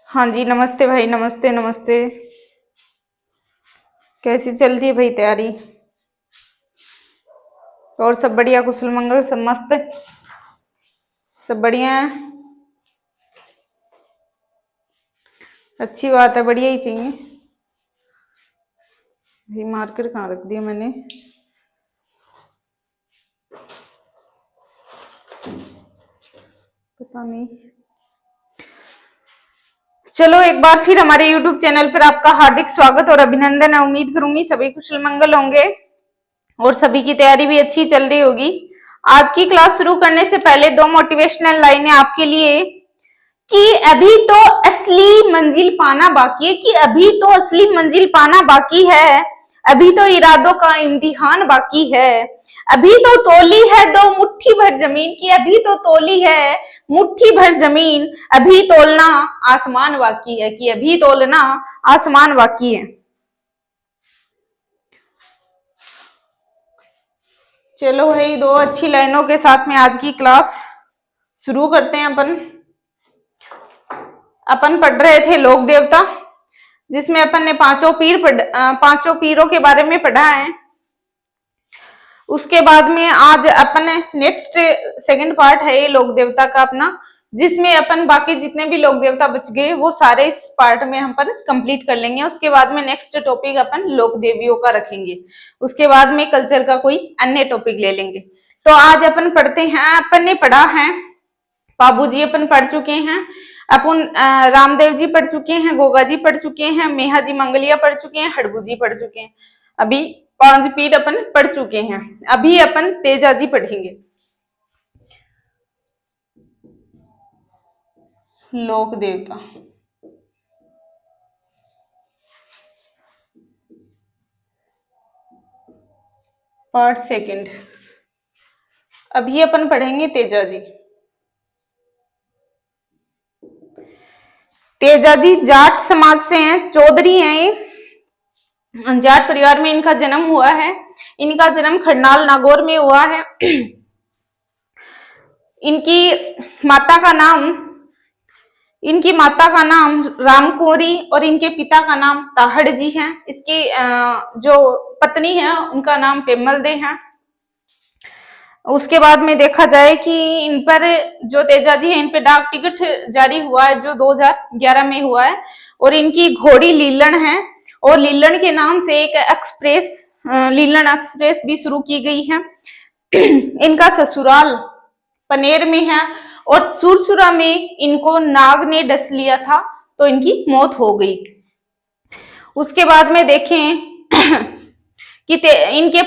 हाँ जी, नमस्ते भाई, नमस्ते नमस्ते। कैसी चल रही है भाई तैयारी? और सब बढ़िया, कुशल मंगल, सब मस्त, सब बढ़िया है। अच्छी बात है, बढ़िया ही चाहिए भाई। मार्कर कहाँ रख दिया मैंने? पता नहीं। चलो, एक बार फिर हमारे YouTube चैनल पर आपका हार्दिक स्वागत और अभिनंदन है। उम्मीद करूंगी सभी कुशल मंगल होंगे और सभी की तैयारी भी अच्छी चल रही होगी। आज की क्लास शुरू करने से पहले दो मोटिवेशनल लाइनें आपके लिए कि अभी तो असली मंजिल पाना बाकी है, कि अभी तो असली मंजिल पाना बाकी है, अभी तो इरादों का इम्तिहान बाकी है, अभी तो तोली है दो मुट्ठी भर जमीन, की अभी तो तोली है मुट्ठी भर जमीन, अभी तोलना आसमान बाकी है, कि अभी तोलना आसमान बाकी है। चलो भाई, दो अच्छी लाइनों के साथ में आज की क्लास शुरू करते हैं। अपन पढ़ रहे थे लोक देवता, जिसमें अपन ने पांचों पीरों के बारे में पढ़ा है। उसके बाद में आज अपन नेक्स्ट सेकंड पार्ट है ये लोक देवता का अपना, जिसमें अपन बाकी जितने भी लोक देवता बच गए वो सारे इस पार्ट में हम अपन कंप्लीट कर लेंगे। उसके बाद में नेक्स्ट टॉपिक अपन लोक देवियों का रखेंगे। उसके बाद में कल्चर का कोई अन्य टॉपिक ले लेंगे। तो आज अपन पढ़ते हैं। अपन ने पढ़ा है बाबू जी, अपन पढ़ चुके हैं। अपन रामदेव जी पढ़ चुके हैं, गोगा जी पढ़ चुके हैं, मेहा जी मंगलिया पढ़ चुके हैं, हड़बू जी पढ़ चुके हैं। अभी पांच पीर अपन पढ़ चुके हैं। अभी अपन तेजा जी पढ़ेंगे। लोक देवता पार्ट सेकंड। अभी अपन पढ़ेंगे तेजा जी। तेजा जी जाट समाज से हैं, चौधरी हैं ये। जाट परिवार में इनका जन्म हुआ है। इनका जन्म खरनाल नागौर में हुआ है। इनकी माता का नाम इनकी माता का नाम रामकोरी और इनके पिता का नाम ताहड़ जी है। इसकी जो पत्नी है उनका नाम पेमल दे है। उसके बाद में देखा जाए कि इन पर जो तेजा जी है इन पर डाक टिकट जारी हुआ है, जो 2011 में हुआ है। और इनकी घोड़ी लीलन है और लीलन के नाम से एक लीलन एक्सप्रेस भी शुरू की गई है। इनका ससुराल पनेर में है और सुरसुरा में इनको नाग ने डस लिया था तो इनकी मौत हो गई। उसके बाद में देखें कि इनके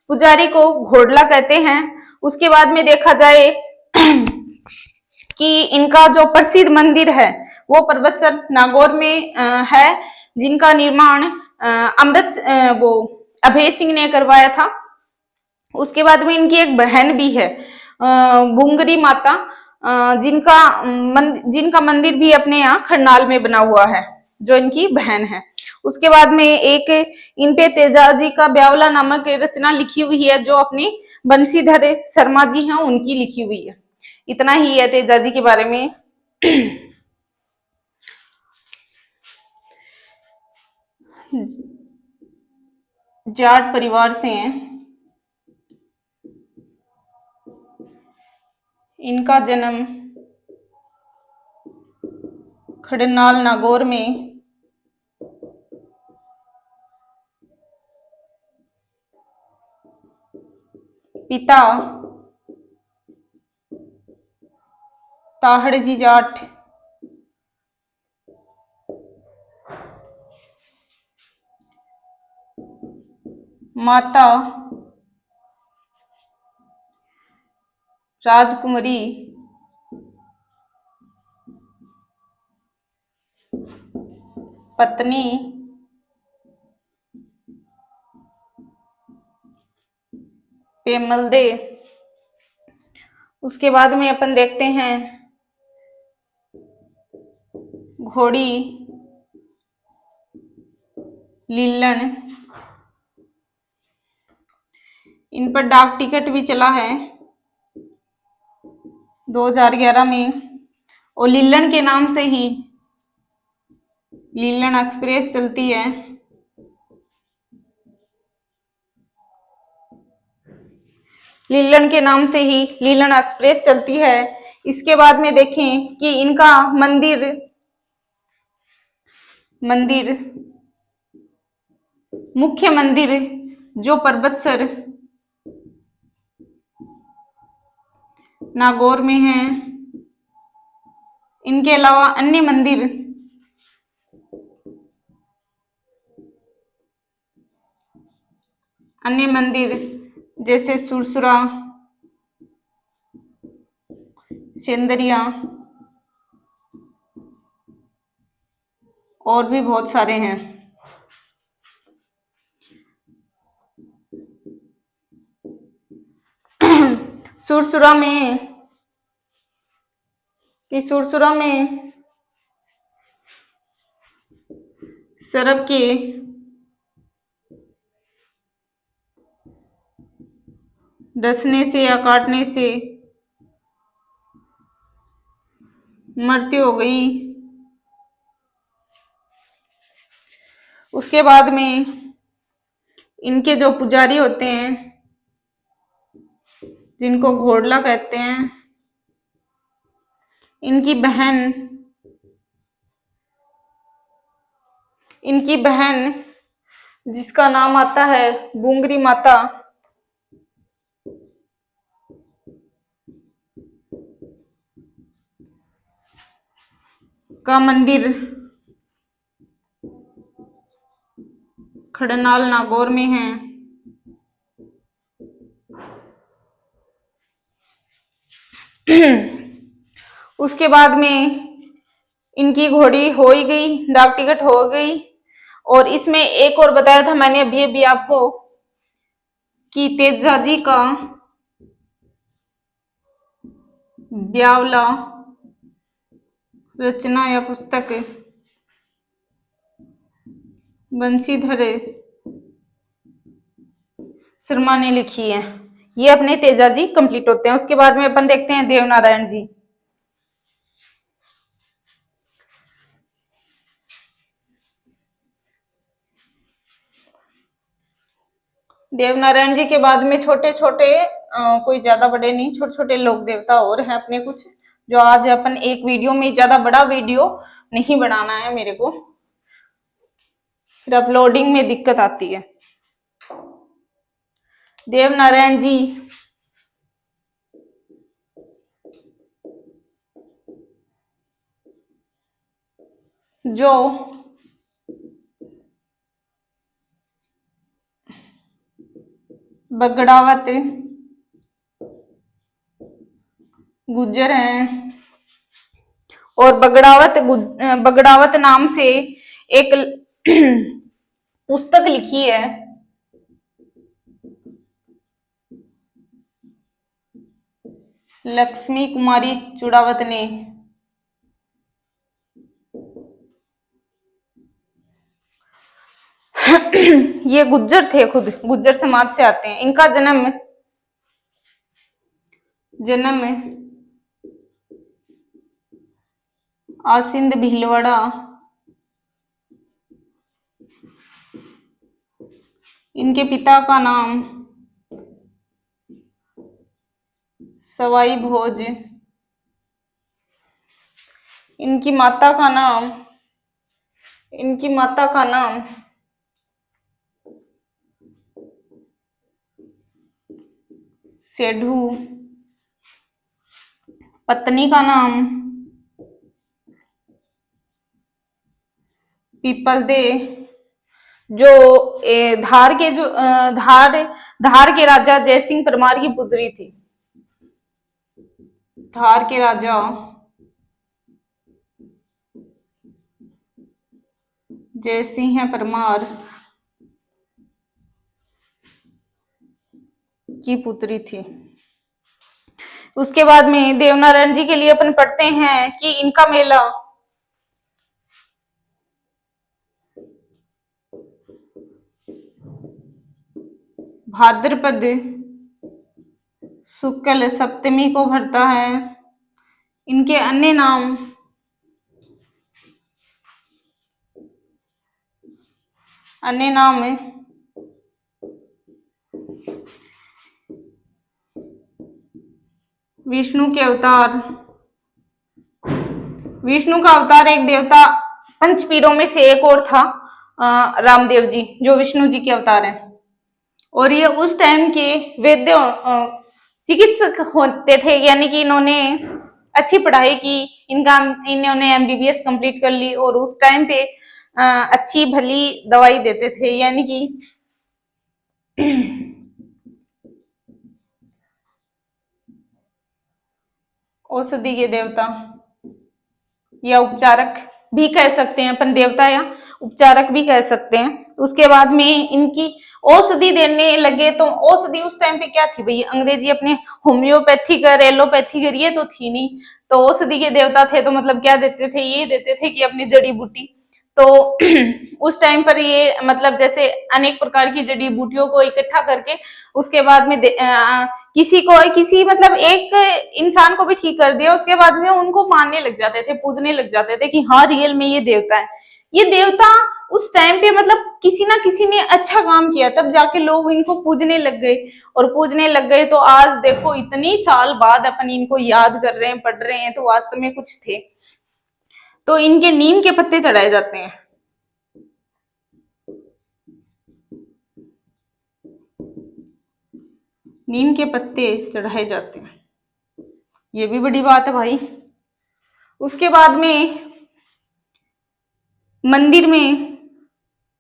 पुजारी को घोड़ला कहते हैं। उसके बाद में देखा जाए कि इनका जो प्रसिद्ध मंदिर है वो पर्वतसर नागौर में है, जिनका निर्माण वो अभय सिंह ने करवाया था। उसके बाद में इनकी एक बहन भी है, बुंगरी माता, जिनका मंदिर भी अपने यहाँ खरनाल में बना हुआ है, जो इनकी बहन है। उसके बाद में एक इन पे तेजा जी का ब्यावला नामक रचना लिखी हुई है, जो अपने बंशीधर शर्मा जी हैं उनकी लिखी हुई है। इतना ही है तेजा जी के बारे में। जाट परिवार से हैं। इनका जन्म खड़नाल नागौर में पिता ताहड़ जी जाट, माता राजकुमारी, पत्नी पेमल दे। उसके बाद में अपन देखते हैं घोड़ी लीलन। इन पर डाक टिकट भी चला है 2011 में और लीलन के नाम से ही लीलन एक्सप्रेस चलती है। लीलन के नाम से ही लीलन एक्सप्रेस चलती है। इसके बाद में देखें कि इनका मंदिर मुख्य मंदिर जो पर्वतसर नागौर में है। इनके अलावा अन्य मंदिर जैसे सुरसुरा, चंदरिया और भी बहुत सारे हैं। सुरसुरा में सर्प के डसने से या काटने से मृत्यु हो गई। उसके बाद में इनके जो पुजारी होते हैं जिनको घोड़ला कहते हैं, इनकी बहन जिसका नाम आता है बुंगरी माता का मंदिर खड़नाल नागौर में है। उसके बाद में इनकी घोड़ी हो ही गई, डाक टिकट हो गई। और इसमें एक और बताया था मैंने अभी आपको कि तेजाजी का ब्यावला रचना या पुस्तक बंशीधर शर्मा ने लिखी है। ये अपने तेजाजी कंप्लीट होते हैं। उसके बाद में अपन देखते हैं देवनारायण जी। देवनारायण जी के बाद में छोटे छोटे कोई ज्यादा बड़े नहीं, छोटे छोटे लोक देवता और हैं अपने कुछ, जो आज अपन एक वीडियो में, ज्यादा बड़ा वीडियो नहीं बनाना है मेरे को, फिर अपलोडिंग में दिक्कत आती है। देवनारायण जी जो बगड़ावत गुज्जर हैं और बगड़ावत नाम से एक पुस्तक लिखी है। लक्ष्मी कुमारी चुड़ावत ने। ये गुज्जर थे, खुद गुज्जर समाज से आते हैं। इनका जन्म आसिंद भीलवाड़ा, इनके पिता का नाम सवाई भोज, इनकी माता का नाम सेठू, पत्नी का नाम पीपल दे, जो धार के राजा जयसिंह परमार की पुत्री थी। धार के राजा जयसिंह परमार की पुत्री थी। उसके बाद में देवनारायण जी के लिए अपन पढ़ते हैं कि इनका मेला भाद्रपद शुक्ल सप्तमी को भरता है। इनके अन्य नाम अन्य नाम है विष्णु के अवतार। विष्णु का अवतार एक देवता पंचपीरों में से एक और था, रामदेव जी, जो विष्णु जी के अवतार हैं। और ये उस टाइम के वैद्य चिकित्सक होते थे, यानी कि इन्होंने अच्छी पढ़ाई की, इन्होंने एमबीबीएस कंप्लीट कर ली और उस टाइम पे अच्छी भली दवाई देते थे, यानी कि औषधि के देवता या उपचारक भी कह सकते हैं अपन, देवता या उपचारक भी कह सकते हैं। उसके बाद में इनकी औषधि देने लगे, तो औषधि उस टाइम पे क्या थी भाई, अंग्रेजी अपने होम्योपैथिक और एलोपैथिक ये तो थी नहीं, तो औषधि के देवता थे तो मतलब क्या देते थे, ये देते थे कि अपनी जड़ी बूटी। तो उस टाइम पर ये मतलब जैसे अनेक प्रकार की जड़ी बूटियों को इकट्ठा करके उसके बाद में किसी मतलब एक इंसान को भी ठीक कर दिया, उसके बाद में उनको मानने लग जाते थे, पूजने लग जाते थे कि हाँ रियल में ये देवता है। ये देवता उस टाइम पे मतलब किसी ना किसी ने अच्छा काम किया, तब जाके लोग इनको पूजने लग गए, और पूजने लग गए तो आज देखो इतनी साल बाद अपन इनको याद कर रहे हैं, पढ़ रहे हैं, तो वास्तव में कुछ थे। तो इनके नीम के पत्ते चढ़ाए जाते हैं। नीम के पत्ते चढ़ाए जाते हैं, ये भी बड़ी बात है भाई। उसके बाद में मंदिर में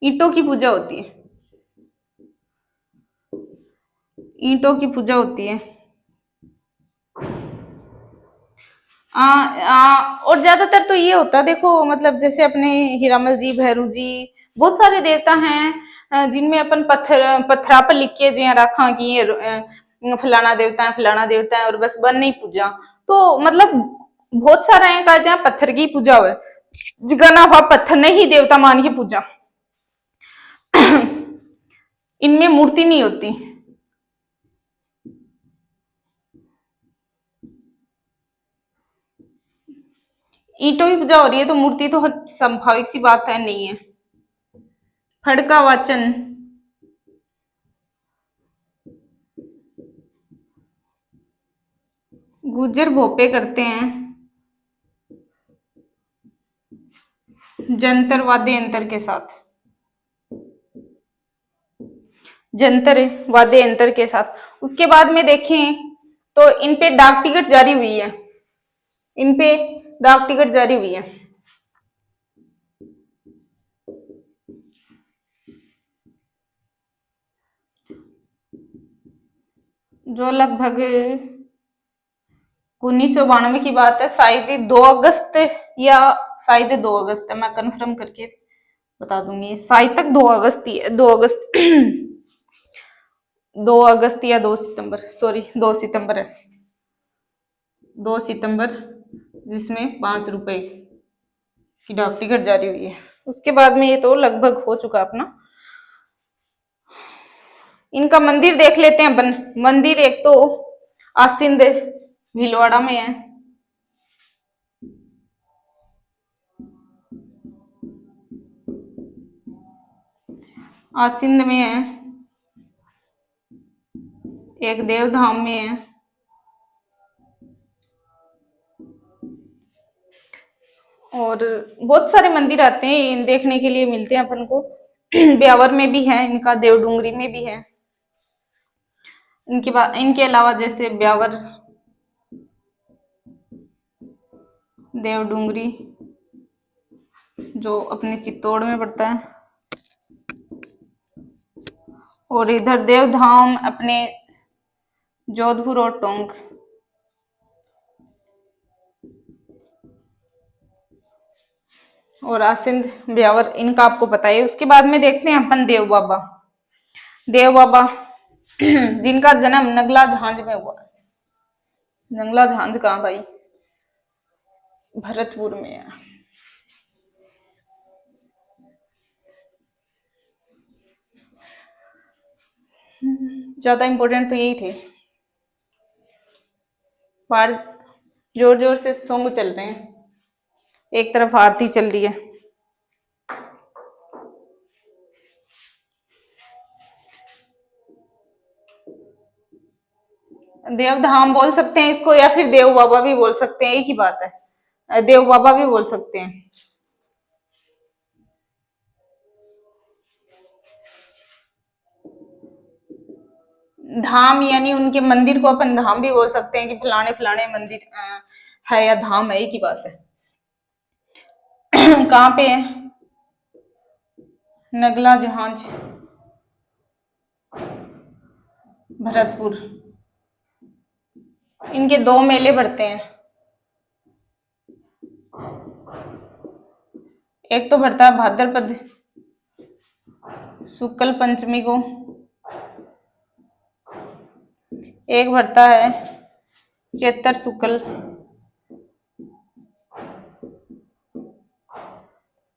ईंटों की पूजा होती है, ईंटों की पूजा होती है। और ज्यादातर तो ये होता है, देखो मतलब जैसे अपने हीरामल जी, भैरू जी, बहुत सारे देवता हैं जिनमें अपन पत्थरा पर लिख के जो रखा कि ये फलाना देवता है, फलाना देवता है, और बस बन नहीं पूजा। तो मतलब बहुत सारा है का जहाँ पत्थर की पूजा हुआ, जिसका ना हुआ पत्थर ने ही देवता मान की पूजा। इनमें मूर्ति नहीं होती। ईंटों की पूजा हो रही है तो मूर्ति तो स्वाभाविक सी बात है, नहीं है। खड़का वाचन, गुजर भोपे करते हैं, जंतर वाद्य यंत्र के साथ, जंतर वाद्य यंत्र के साथ। उसके बाद में देखें तो इन पे डाक टिकट जारी हुई है, इन पे डाक टिकट जारी हुई है। जो लगभग 1992 की बात है, शायद 2 अगस्त या शायद 2 अगस्त है, मैं कंफर्म करके बता दूंगी, शायद तक 2 अगस्त ही है, 2 अगस्त 2 अगस्त या 2 सितंबर, सॉरी 2 सितंबर है, 2 सितंबर, जिसमें 5 रुपए की डाक टिकट जारी हुई है। उसके बाद में ये तो लगभग हो चुका अपना। इनका मंदिर देख लेते हैं अपन। मंदिर एक तो आसिंद भीलवाड़ा में है, आसिंद में है, एक देवधाम में है, और बहुत सारे मंदिर आते हैं देखने के लिए, मिलते हैं अपन को। ब्यावर में भी है इनका, देवडूंगरी में भी है इनके अलावा, जैसे ब्यावर, देवडूंगरी जो अपने चित्तौड़ में पड़ता है, और इधर देवधाम अपने जोधपुर और टोंक। और आसिंद, ब्यावर इनका आपको पता है। उसके बाद में देखते हैं अपन देव बाबा। देव बाबा जिनका जन्म नगला झांझ में हुआ। नगला झांझ कहाँ भाई, भरतपुर में है। ज्यादा इंपॉर्टेंट तो यही थे। बाहर जोर जोर से सॉन्ग चल रहे हैं, एक तरफ आरती चल रही है। देवधाम बोल सकते हैं इसको, या फिर देव बाबा भी बोल सकते हैं, एक ही बात है, देव बाबा भी बोल सकते हैं। धाम यानी उनके मंदिर को अपन धाम भी बोल सकते हैं कि फलाने फलाने मंदिर है, या धाम है, एक ही बात है। कहाँ पे है नगला जहाज? भरतपुर। इनके 2 मेले पड़ते हैं, एक तो पड़ता है भाद्रपद शुक्ल पंचमी को, एक पड़ता है चैत्र शुक्ल,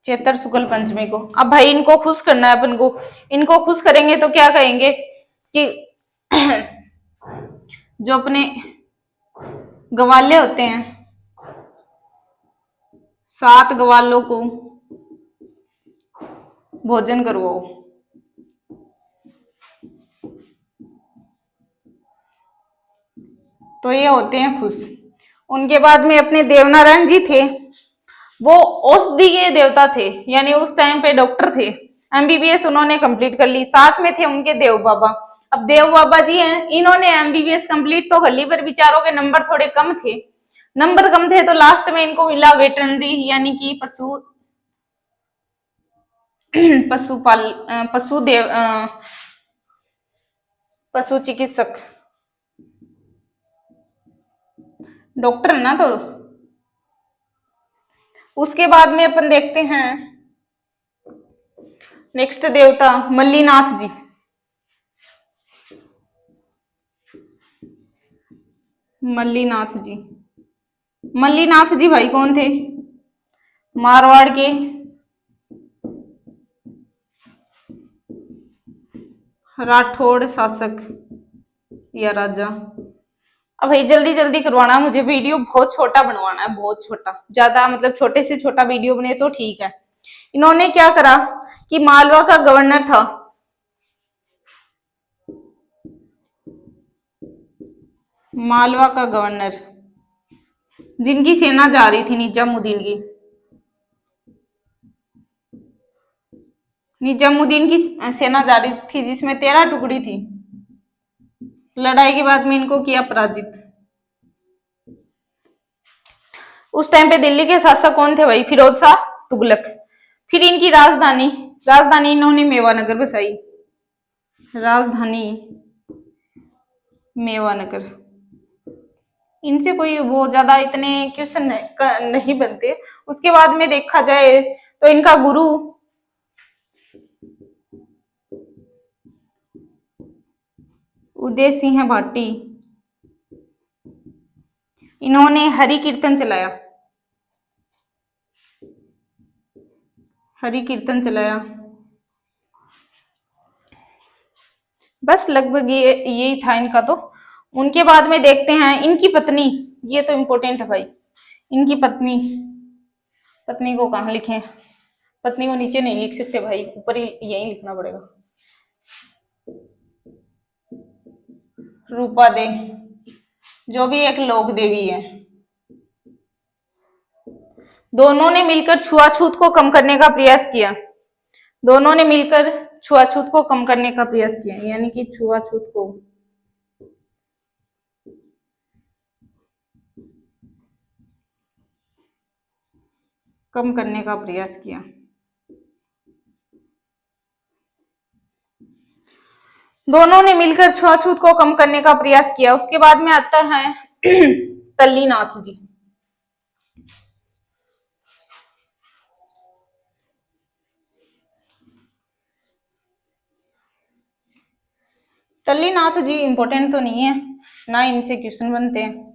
चैत्र शुक्ल पंचमी को। अब भाई इनको खुश करना है अपन को, इनको खुश करेंगे तो क्या कहेंगे कि जो अपने गवाले होते हैं, 7 गवालों को भोजन करवाओ। तो ये होते हैं खुश। उनके बाद में अपने देवनारायण जी थे, वो औषधि के देवता थे, यानी उस टाइम पे डॉक्टर थे, एमबीबीएस उन्होंने कंप्लीट कर ली। साथ में थे उनके देव बाबा। अब देव बाबा जी हैं, इन्होंने एमबीबीएस कंप्लीट तो कर ली, पर बेचारों के नंबर थोड़े कम थे। नंबर कम थे तो लास्ट में इनको मिला वेटरनरी, यानी कि पशु चिकित्सक, डॉक्टर है ना। तो उसके बाद में अपन देखते हैं नेक्स्ट देवता मल्लीनाथ जी। मल्लीनाथ जी, मल्लीनाथ जी भाई कौन थे? मारवाड़ के राठौड़ शासक या राजा। अब भाई जल्दी जल्दी करवाना मुझे, वीडियो बहुत छोटा बनवाना है, बहुत छोटा, ज्यादा मतलब छोटे से छोटा वीडियो बने तो ठीक है। इन्होंने क्या करा कि मालवा का गवर्नर था, मालवा का गवर्नर, जिनकी सेना जा रही थी निजामुद्दीन की, निजामुद्दीन की सेना जा रही थी, जिसमें 13 टुकड़ी थी। लड़ाई के बाद में इनको किया पराजित। उस टाइम पे दिल्ली के शासक कौन थे भाई? फिरोज शाह तुगलक। फिर इनकी राजधानी, राजधानी इन्होंने मेवानगर बसाई, राजधानी मेवानगर। इनसे कोई वो ज्यादा इतने क्वेश्चन नहीं बनते। उसके बाद में देखा जाए तो इनका गुरु उदय सिंह भाटी, इन्होंने हरि कीर्तन चलाया, हरि कीर्तन चलाया। बस लगभग ये यही था इनका। तो उनके बाद में देखते हैं इनकी पत्नी, ये तो इम्पोर्टेंट है भाई। इनकी पत्नी, पत्नी को कहाँ लिखे? पत्नी को नीचे नहीं लिख सकते भाई, ऊपर ही यही लिखना पड़ेगा। रूपा दे, जो भी एक लोक देवी है। दोनों ने मिलकर छुआछूत को कम करने का प्रयास किया, दोनों ने मिलकर छुआछूत को कम करने का प्रयास किया, यानी कि छुआछूत को कम करने का प्रयास किया। दोनों ने मिलकर छुआछूत को कम करने का प्रयास किया। उसके बाद में आता है तल्लीनाथ जी। तल्लीनाथ जी इंपॉर्टेंट तो नहीं है, ना इनसे क्वेश्चन बनते हैं।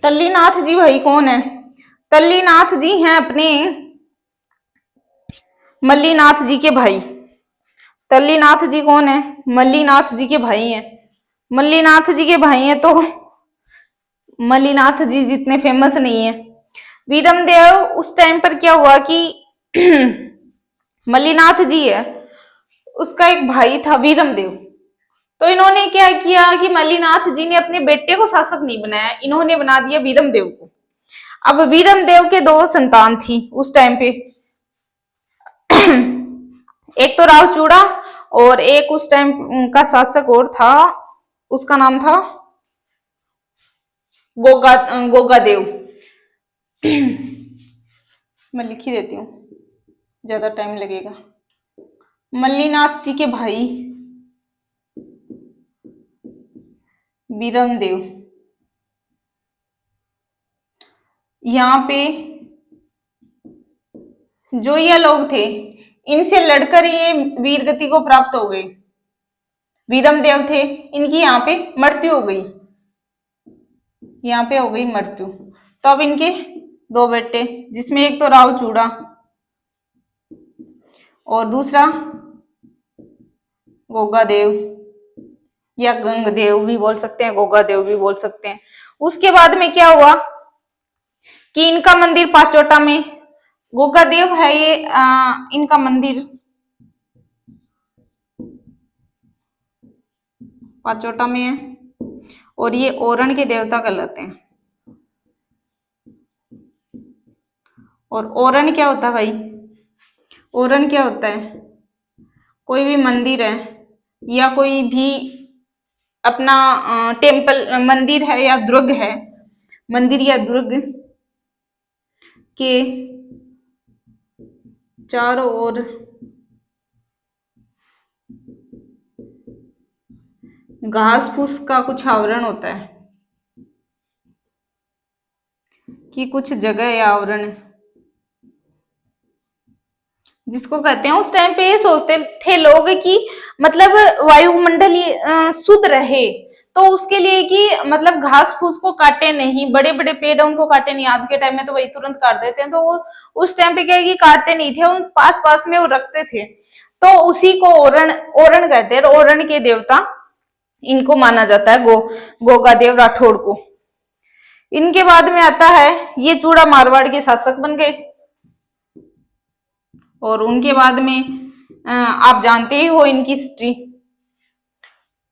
तल्लीनाथ जी भाई कौन है? तल्लीनाथ जी हैं अपने मल्लीनाथ जी के भाई। तल्लीनाथ जी कौन है? मल्लीनाथ जी के भाई हैं। मल्लीनाथ जी के भाई हैं। तो मल्लीनाथ जी जितने फेमस नहीं है। वीरम देव उस टाइम पर क्या हुआ कि मल्लीनाथ जी है, उसका एक भाई था वीरम देव। तो इन्होंने क्या किया कि मल्लीनाथ जी ने अपने बेटे को शासक नहीं बनाया, इन्होंने बना दिया वीरम देव को। अब वीरम देव के दो संतान थी उस टाइम पे। एक तो राव चूड़ा और एक उस टाइम का शासक और था, उसका नाम था गोगा गोगा देव। मैं लिख ही देती हूँ, ज्यादा टाइम लगेगा। मल्लीनाथ जी के भाई वीरम देव, यहाँ पे जो ये लोग थे, इनसे लड़कर ये वीर गति को प्राप्त हो गए। वीरम देव थे, इनकी यहाँ पे मृत्यु हो गई, यहाँ पे हो गई मृत्यु। तो अब इनके दो बेटे, जिसमें एक तो राव चूड़ा और दूसरा गोगा देव या गंग देव भी बोल सकते हैं, गोगा देव भी बोल सकते हैं। उसके बाद में क्या हुआ कि इनका मंदिर पाचोटा में, गोगा देव है ये, इनका मंदिर पाचोटा में है और ये ओरण के देवता कहलाते हैं। और ओरण क्या होता है भाई? ओरण क्या होता है? कोई भी मंदिर है या कोई भी अपना टेम्पल, मंदिर है या दुर्ग है, मंदिर या दुर्ग के चारों ओर घास फूस का कुछ आवरण होता है, कि कुछ जगह या आवरण जिसको कहते हैं, उस टाइम पे ये सोचते थे लोग कि मतलब वायुमंडल शुद्ध रहे, तो उसके लिए कि मतलब घास फूस को काटे नहीं, बड़े बड़े पेड़ उनको काटे नहीं। आज के टाइम में तो वही तुरंत काट देते हैं, तो वो उस टाइम पे क्या है कि काटते नहीं थे, उन पास पास में वो रखते थे। तो उसी को ओरण ओरण कहते हैं, ओरण के देवता इनको माना जाता है, गोगा देव राठौड़ को। इनके बाद में आता है ये चूड़ा मारवाड़ के शासक बन गए। और उनके बाद में आप जानते ही हो इनकी हिस्ट्री।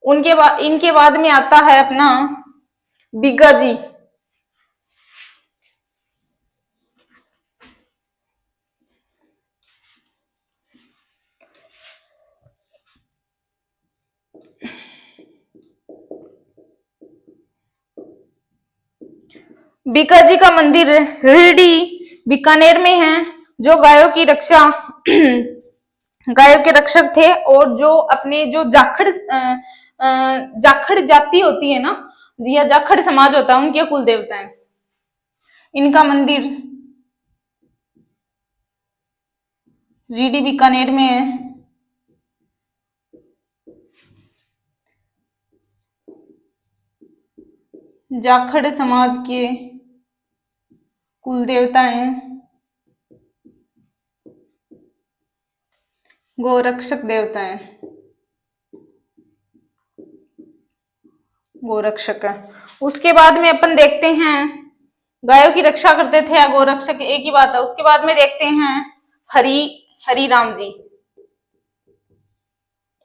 इनके बाद में आता है अपना बिग्गा जी। बिग्गा जी का मंदिर रीडी बीकानेर में है, जो गायों की रक्षा गायों के रक्षक थे, और जो अपने जो जाखड़ जाति होती है ना, या जाखड़ समाज होता है, उनके कुल देवता है। इनका मंदिर रीडी बीकानेर में है। जाखड़ समाज के कुल देवता हैं गोरक्षक देवता है, गोरक्षक है। उसके बाद में अपन देखते हैं गायों की रक्षा करते थे या गोरक्षक, एक ही बात है। उसके बाद में देखते हैं हरि हरि राम जी,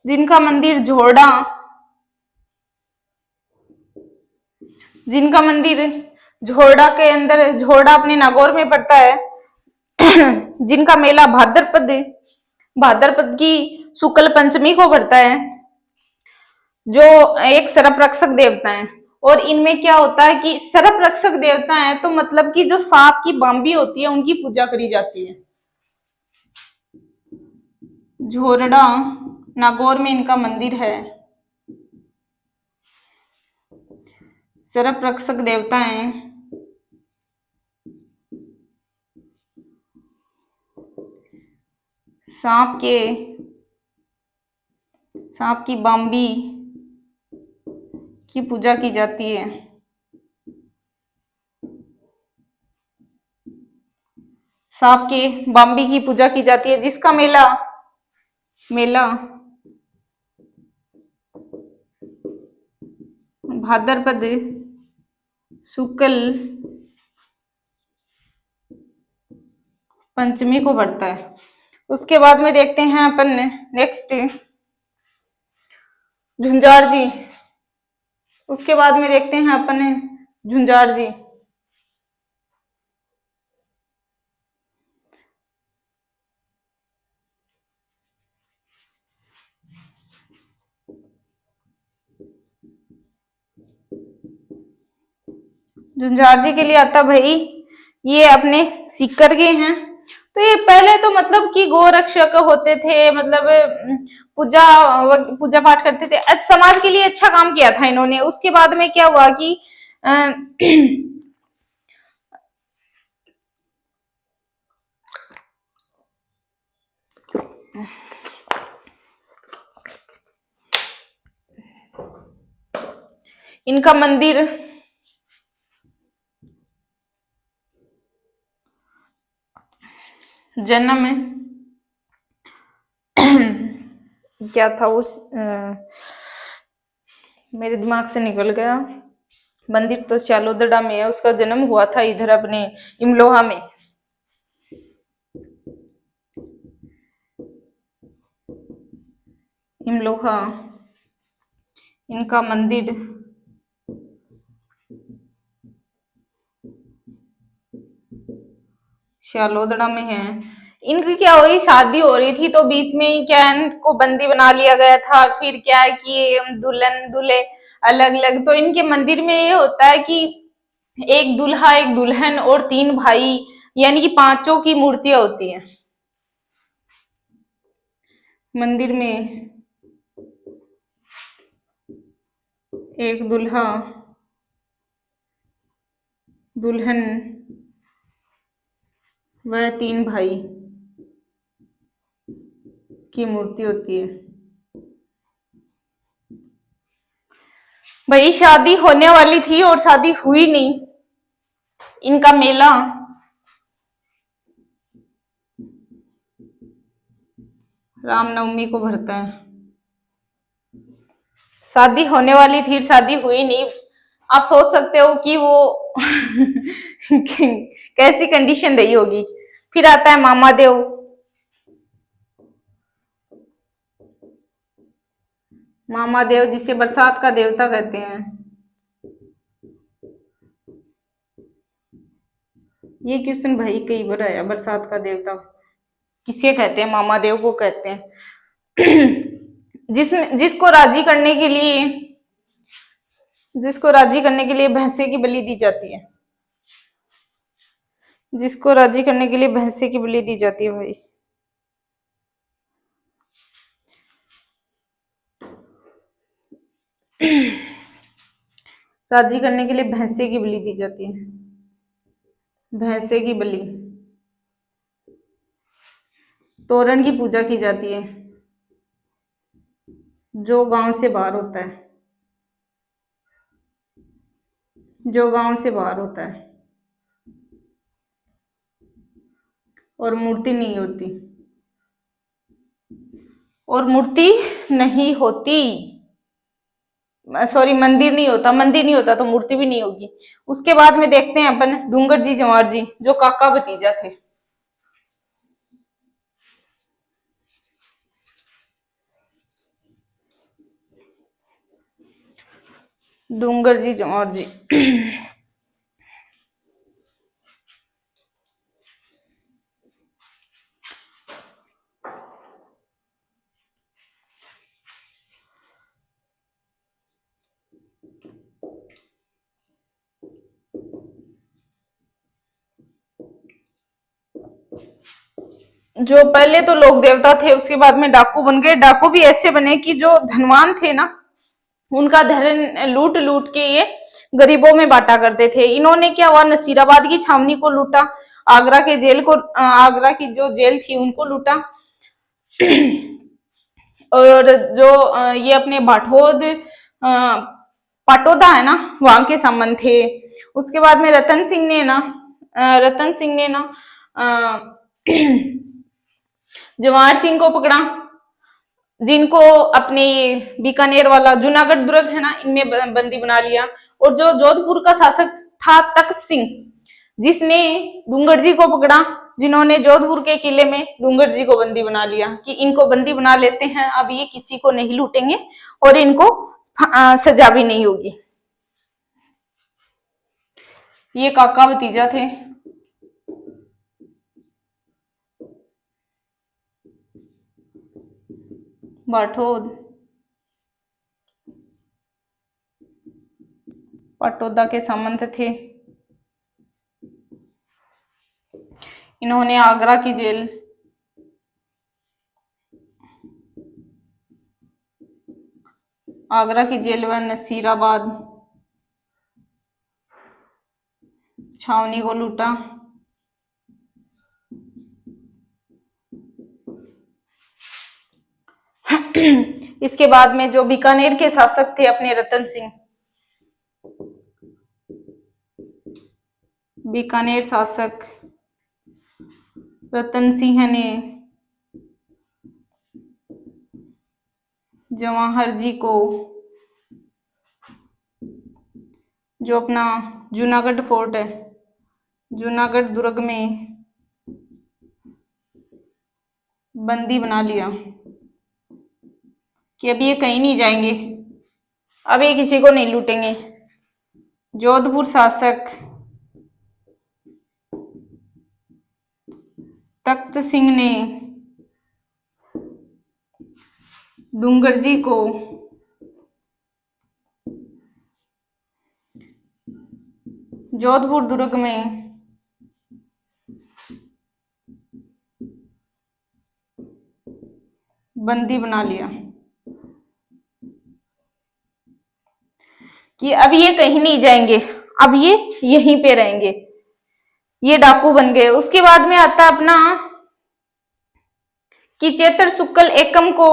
जिनका मंदिर झोरडा, जिनका मंदिर झोरडा के अंदर, झोरडा अपने नागौर में पड़ता है। जिनका मेला भाद्रपद की शुक्ल पंचमी को पड़ता है, जो एक सर्प रक्षक देवता है। और इनमें क्या होता है कि सर्प रक्षक देवता है, तो मतलब कि जो सांप की बाम्बी होती है उनकी पूजा करी जाती है। झोरडा नागौर में इनका मंदिर है, सर्प रक्षक देवता है। सांप की बाम्बी की पूजा की जाती है। सांप के बाम्बी की पूजा की जाती है, जिसका मेला भाद्रपद शुक्ल पंचमी को पड़ता है। उसके बाद में देखते हैं अपन नेक्स्ट झुंझार जी। उसके बाद में देखते हैं अपन झुंझार जी। झुंझार जी के लिए आता भाई, ये अपने सीकर के हैं। तो ये पहले तो मतलब कि गोरक्षक होते थे, मतलब पूजा पूजा पाठ करते थे, समाज के लिए अच्छा काम किया था इन्होंने। उसके बाद में क्या हुआ कि अ, इनका मंदिर जन्म क्या था उस मेरे दिमाग से निकल गया। मंदिर तो चालोदड़ा में है, उसका जन्म हुआ था इधर अपने इमलोहा में। इमलोहा इनका मंदिर शालोदड़ा में है। इनकी क्या हुई, शादी हो रही थी तो बीच में ही क्या है, इनको बंदी बना लिया गया था। फिर क्या है कि दुल्हन दूल्हे अलग अलग। तो इनके मंदिर में ये होता है कि एक दूल्हा एक दुल्हन और 3 भाई, यानी कि 5 की मूर्तियां होती हैं मंदिर में। एक दूल्हा दुल्हन व 3 भाई की मूर्ति होती है। भाई शादी होने वाली थी और शादी हुई नहीं। इनका मेला रामनवमी को भरता है। शादी होने वाली थी, शादी हुई नहीं। आप सोच सकते हो कि वो कैसी कंडीशन रही होगी। फिर आता है मामा देव। मामा देव जिसे बरसात का देवता कहते हैं। ये क्वेश्चन भाई कई बार आया, बरसात का देवता किसे कहते हैं? मामा देव को कहते हैं। जिसको राजी करने के लिए भैंसे की बलि दी जाती है। जिसको राजी करने के लिए भैंसे की बलि दी जाती है भाई। राजी करने के लिए भैंसे की बलि दी जाती है। भैंसे की बलि। तोरण की पूजा की जाती है जो गांव से बाहर होता है। जो गांव से बाहर होता है और मूर्ति नहीं होती। और मूर्ति नहीं होती, सॉरी, मंदिर नहीं होता। मंदिर नहीं होता तो मूर्ति भी नहीं होगी। उसके बाद में देखते हैं अपन डूंगर जी जवार जी, जो काका भतीजा थे। डूंगर जी जवार जी। जो पहले तो लोक देवता थे, उसके बाद में डाकू बन गए। डाकू भी ऐसे बने कि जो धनवान थे ना, उनका धन लूट लूट के ये गरीबों में बांटा करते थे। इन्होंने क्या हुआ, नसीराबाद की छावनी को लूटा, आगरा की जो जेल थी उनको लूटा। और जो ये अपने बाठोद पाटोदा है ना, वहां के संबंध थे। उसके बाद में रतन सिंह ने ना जवाहर सिंह को पकड़ा, जिनको अपने बीकानेर वाला जूनागढ़ दुर्ग है ना, इनमें बंदी बना लिया। और जो जोधपुर का शासक था तख्त सिंह, जिसने डूंगर जी को पकड़ा, जिन्होंने जोधपुर के किले में डूंगर जी को बंदी बना लिया कि इनको बंदी बना लेते हैं, अब ये किसी को नहीं लूटेंगे और इनको सजा भी नहीं होगी। ये काका भतीजा थे। बाठोद पाटोदा के सामंत थे। इन्होंने आगरा की जेल व नसीराबाद छावनी को लूटा। इसके बाद में जो बीकानेर के शासक थे अपने रतन सिंह, बीकानेर शासक रतन सिंह ने जवाहर जी को जो अपना जूनागढ़ फोर्ट है, जूनागढ़ दुर्ग में बंदी बना लिया कि अब ये कहीं नहीं जाएंगे, अब ये किसी को नहीं लूटेंगे। जोधपुर शासक तख्त सिंह ने डूंगर जी को जोधपुर दुर्ग में बंदी बना लिया कि अब ये कहीं नहीं जाएंगे, अब ये यहीं पे रहेंगे, ये डाकू बन गए। उसके बाद में आता अपना कि चेतर शुक्ल एकम को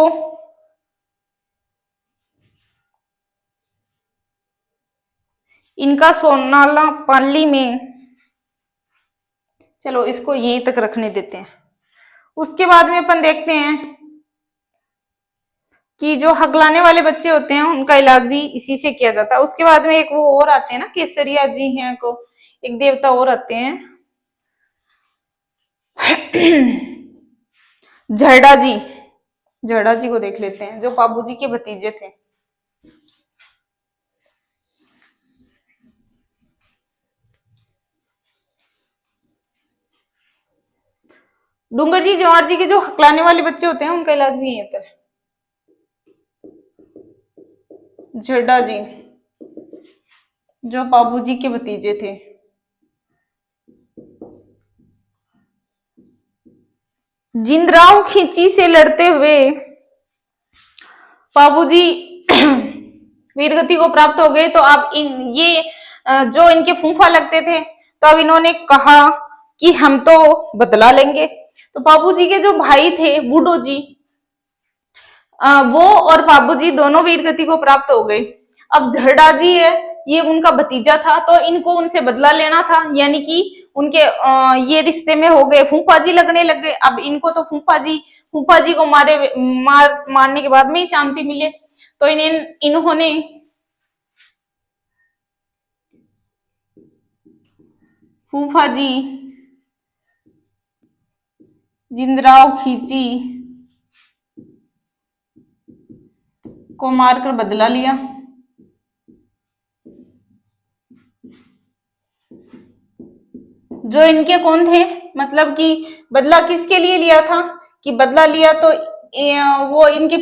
इनका सोनाला पाली में, चलो इसको यहीं तक रखने देते हैं। उसके बाद में अपन देखते हैं कि जो हगलाने वाले बच्चे होते हैं उनका इलाज भी इसी से किया जाता है। उसके बाद में एक वो और आते हैं ना, केसरिया जी हैं, को एक देवता और आते हैं झरडा जी, झरडा जी को देख लेते हैं, जो बाबू जी के भतीजे थे। डूंगर जी जवाहर जी के जो हकलाने वाले बच्चे होते हैं उनका इलाज भी यही होता है। झरडा जी जो बाबू जी के भतीजे थे। जिंदराव खींची से लड़ते हुए बाबूजी वीरगति को प्राप्त हो गए, तो अब ये जो इनके फूफा लगते थे, तो अब इन्होंने कहा कि हम तो बदला लेंगे। तो बाबूजी के जो भाई थे बूढ़ो जी, वो और बाबूजी दोनों वीरगति को प्राप्त हो गए। अब झरडा जी है, ये उनका भतीजा था, तो इनको उनसे बदला लेना था, यानी कि उनके ये रिश्ते में हो गए, फूफा जी लगने लग गए। अब इनको तो फूफा जी को मारने के बाद में ही शांति मिले, तो इन्होंने फूफा जी जिंदराव खींची को मारकर बदला लिया। जो इनके कौन थे, मतलब कि बदला किसके लिए लिया था, कि बदला लिया तो वो इनके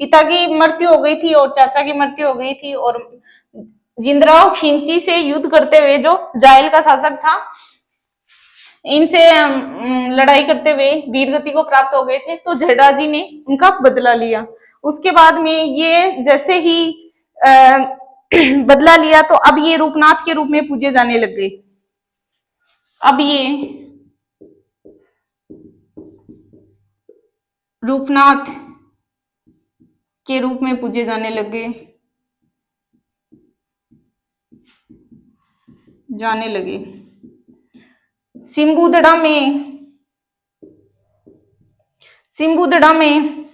पिता की मृत्यु हो गई थी और चाचा की मृत्यु हो गई थी, और जिंदराव खिंची से युद्ध करते हुए जो जायल का शासक था, इनसे लड़ाई करते हुए वीरगति को प्राप्त हो गए थे, तो झरडा जी ने उनका बदला लिया। उसके बाद में ये जैसे ही बदला लिया, तो अब ये रूपनाथ के रूप में पूजे जाने लग गए। अब ये रूपनाथ के रूप में पूजे जाने लगे, सिंबुदड़ा में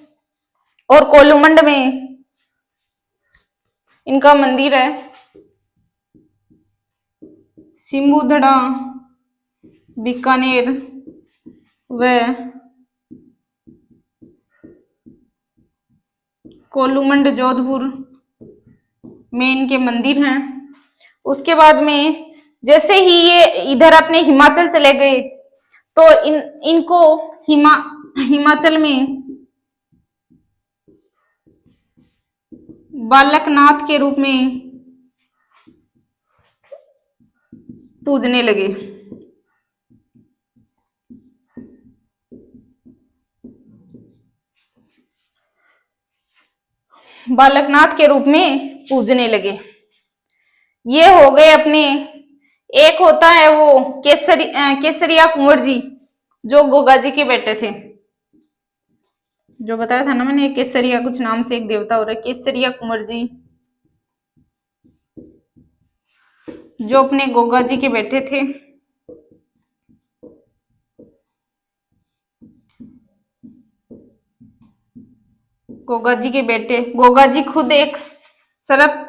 और कोलुमंड में इनका मंदिर है। सिम्बुधड़ा, बीकानेर व कोलूमंड जोधपुर में इनके मंदिर हैं। उसके बाद में जैसे ही ये इधर अपने हिमाचल चले गए तो इनको हिमाचल में बालकनाथ के रूप में पूजने लगे। बालकनाथ के रूप में पूजने लगे। ये हो गए अपने। एक होता है वो केसरिया कुंवर जी, जो गोगा जी के बेटे थे। जो बताया था ना मैंने, केसरिया कुछ नाम से एक देवता हो रहा है, केसरिया कुंवर जी, जो अपने गोगा जी के बेटे थे। गोगा जी के बेटे, गोगा जी खुद एक सर्प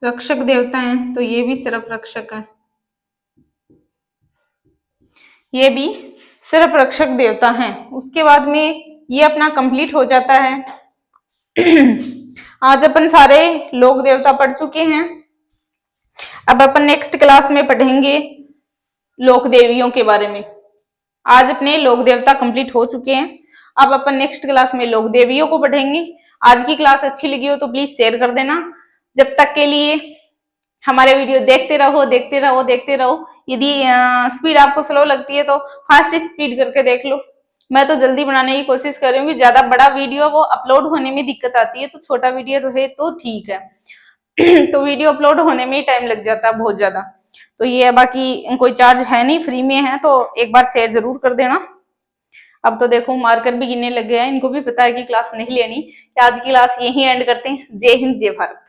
रक्षक देवता हैं, तो ये भी सर्प रक्षक है। ये भी सर्प रक्षक देवता हैं। उसके बाद में ये अपना कंप्लीट हो जाता है। आज अपन सारे लोक देवता पढ़ चुके हैं। अब अपन नेक्स्ट क्लास में पढ़ेंगे लोक देवियों के बारे में। आज अपने लोक देवता कंप्लीट हो चुके हैं। अब अपन नेक्स्ट क्लास में लोक देवियों को पढ़ेंगे। आज की क्लास अच्छी लगी हो तो प्लीज शेयर कर देना। जब तक के लिए हमारे वीडियो देखते रहो, देखते रहो, देखते रहो। यदि स्पीड आपको स्लो लगती है तो फास्ट स्पीड करके देख लो। मैं तो जल्दी बनाने की कोशिश कर रही हूँ। ज्यादा बड़ा वीडियो वो अपलोड होने में दिक्कत आती है, तो छोटा वीडियो रहे तो ठीक है। तो वीडियो अपलोड होने में ही टाइम लग जाता है बहुत ज्यादा। तो ये बाकी कोई चार्ज है नहीं, फ्री में है, तो एक बार शेयर जरूर कर देना। अब तो देखो मार्कर भी गिनने लग गए हैं, इनको भी पता है कि क्लास नहीं लेनी। आज की क्लास यहीं एंड करते हैं। जय हिंद, जय भारत।